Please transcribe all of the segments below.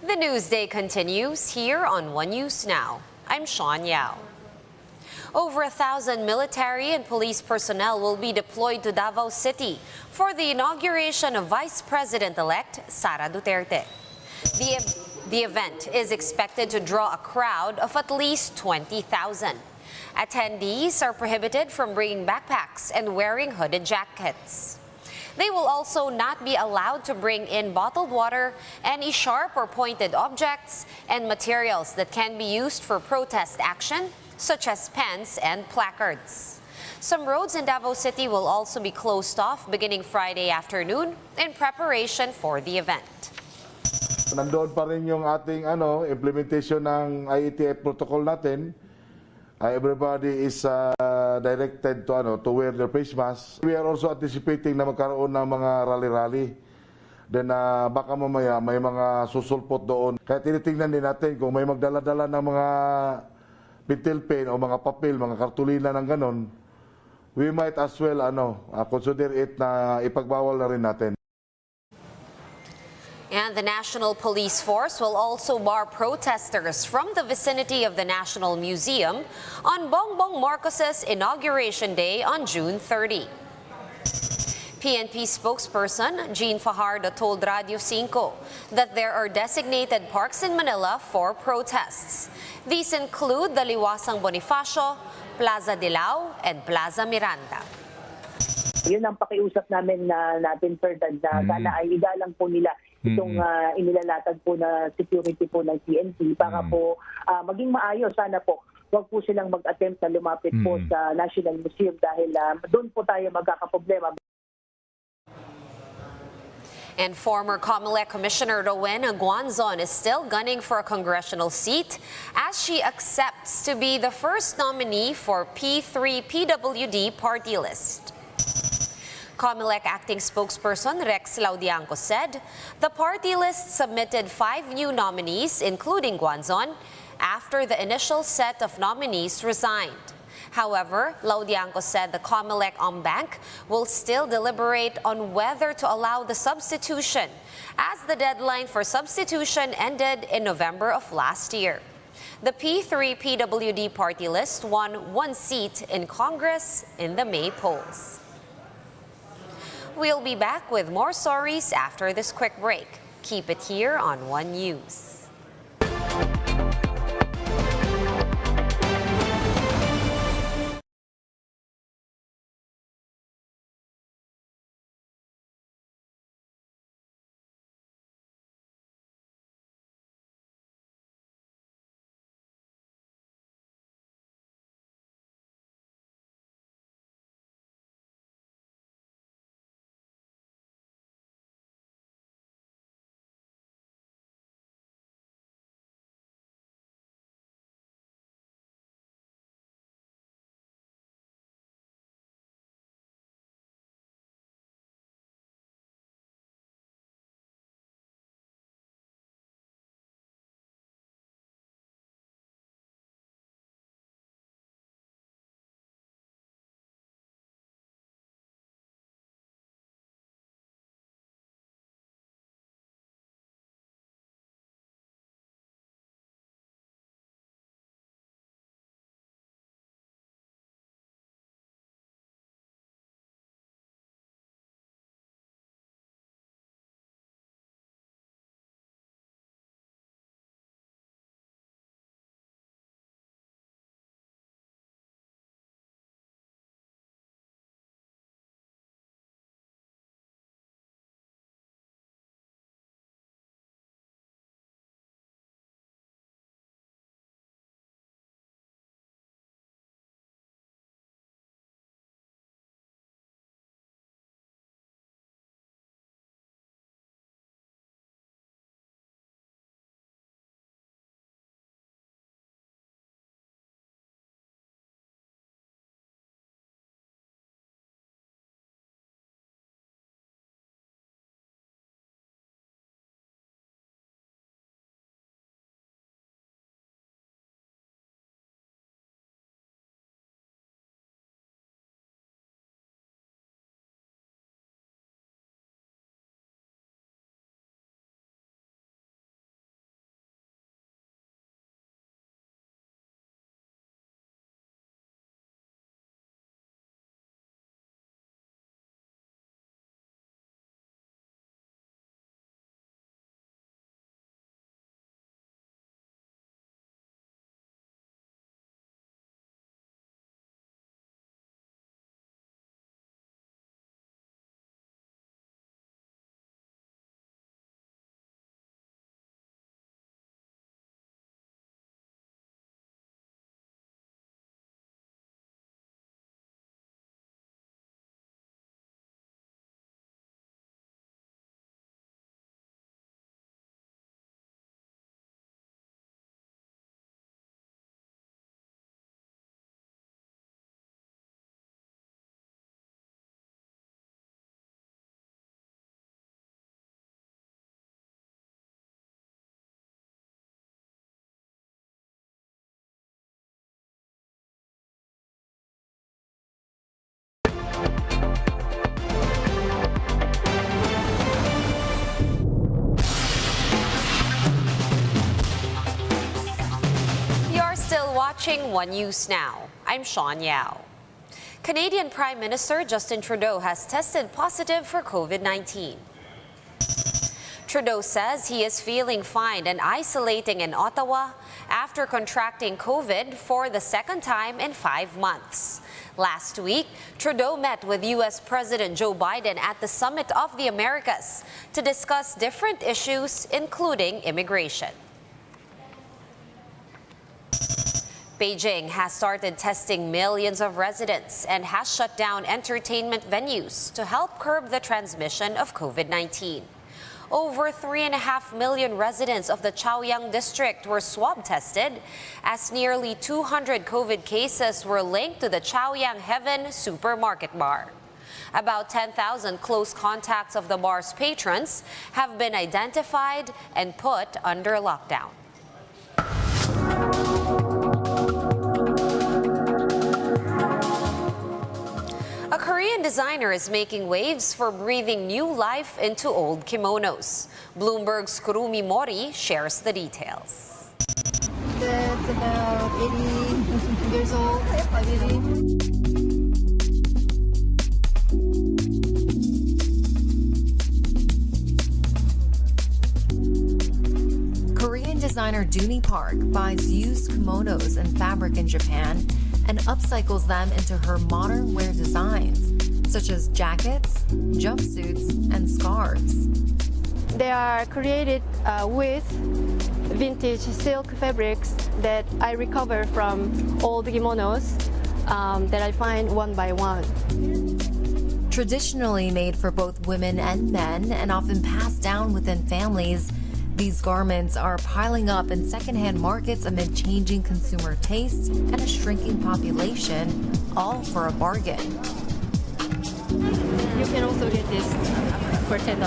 The Newsday continues here on One News Now. I'm Sean Yao. Over 1,000 military and police personnel will be deployed to Davao City for the inauguration of Vice President-elect Sara Duterte. The event is expected to draw a crowd of at least 20,000. Attendees are prohibited from bringing backpacks and wearing hooded jackets. They will also not be allowed to bring in bottled water, any sharp or pointed objects, and materials that can be used for protest action, such as pens and placards. Some roads in Davao City will also be closed off beginning Friday afternoon in preparation for the event. Nandoon pa rin yung ating implementation ng IETF protocol natin. Everybody is directed to wear their face mask. We are also anticipating na magkaroon ng mga rally-rally. Then baka mamaya may mga susulpot doon. Kaya tinitingnan din natin kung may magdala-dala ng mga pentel pen o mga papel, mga kartulina ng ganon. We might as well consider it na ipagbawal na rin natin. And the National Police Force will also bar protesters from the vicinity of the National Museum on Bongbong Marcos's Inauguration Day on June 30. PNP spokesperson Jean Fajardo told Radio 5 that there are designated parks in Manila for protests. These include the Liwasang Bonifacio, Plaza Dilao, and Plaza Miranda. Yun ang pakiusap namin natin, sir, na sana ay igalang po nila itong inilalatag po na security po ng PNP para po maging maayos. Sana po huwag po silang mag-attempt na lumapit po sa National Museum dahil doon po tayo magkakaproblema. And former COMELEC Commissioner Rowena Guanzon is still gunning for a congressional seat as she accepts to be the first nominee for P3 PWD party list. COMELEC acting spokesperson Rex Laudianco said the party list submitted 5 new nominees, including Guanzon, after the initial set of nominees resigned. However, Laudianco said the COMELEC Bank will still deliberate on whether to allow the substitution, as the deadline for substitution ended in November of last year. The P3 PWD party list won 1 seat in Congress in the May polls. We'll be back with more stories after this quick break. Keep it here on One News. watching One News Now. I'm Sean Yao. Canadian Prime Minister Justin Trudeau has tested positive for COVID-19. Trudeau says he is feeling fine and isolating in Ottawa after contracting COVID for the second time in 5 months. Last week, Trudeau met with U.S. President Joe Biden at the Summit of the Americas to discuss different issues, including immigration. Beijing has started testing millions of residents and has shut down entertainment venues to help curb the transmission of COVID-19. Over 3.5 million residents of the Chaoyang district were swab tested, as nearly 200 COVID cases were linked to the Chaoyang Heaven supermarket bar. About 10,000 close contacts of the bar's patrons have been identified and put under lockdown. A Korean designer is making waves for breathing new life into old kimonos. Bloomberg's Kurumi Mori shares the details. It's about 80 years old, 80. Korean designer Dooney Park buys used kimonos and fabric in Japan and upcycles them into her modern wear designs, such as jackets, jumpsuits, and scarves. They are created with vintage silk fabrics that I recover from old kimonos that I find one by one. Traditionally made for both women and men and often passed down within families, these garments are piling up in secondhand markets amid changing consumer tastes and a shrinking population, all for a bargain. You can also get this for $10.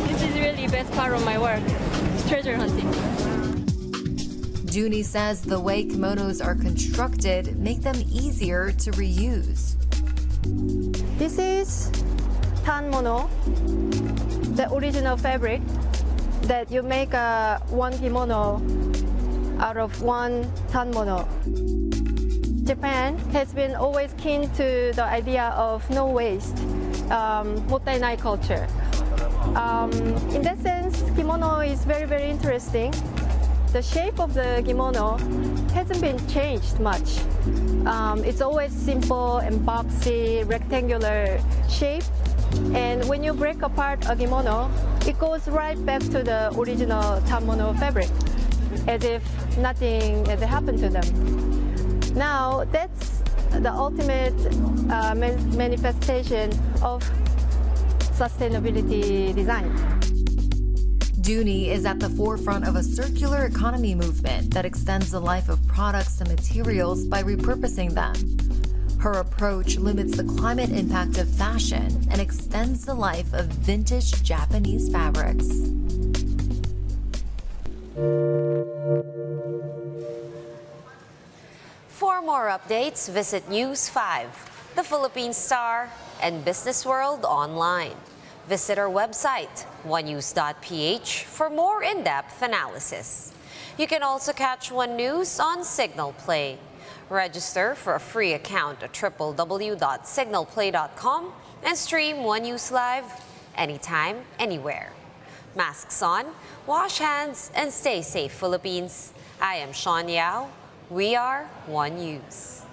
This is really the best part of my work, treasure hunting. Dooney says the way kimonos are constructed make them easier to reuse. This is tanmono, the original fabric that you make one kimono out of one tanmono. Japan has been always keen to the idea of no waste, mottainai culture. In that sense, kimono is very, very interesting. The shape of the kimono hasn't been changed much. It's always simple and boxy, rectangular shape. And when you break apart a kimono, it goes right back to the original tanmono fabric, as if nothing had happened to them. Now, that's the ultimate manifestation of sustainability design. Dooney is at the forefront of a circular economy movement that extends the life of products and materials by repurposing them. Her approach limits the climate impact of fashion and extends the life of vintage Japanese fabrics. For more updates, visit News 5, The Philippine Star, and Business World online. Visit our website, onenews.ph, for more in-depth analysis. You can also catch One News on Signal Play. Register for a free account at www.signalplay.com and stream One News Live anytime, anywhere. Masks on, wash hands, and stay safe, Philippines. I am Sean Yao. We are One News.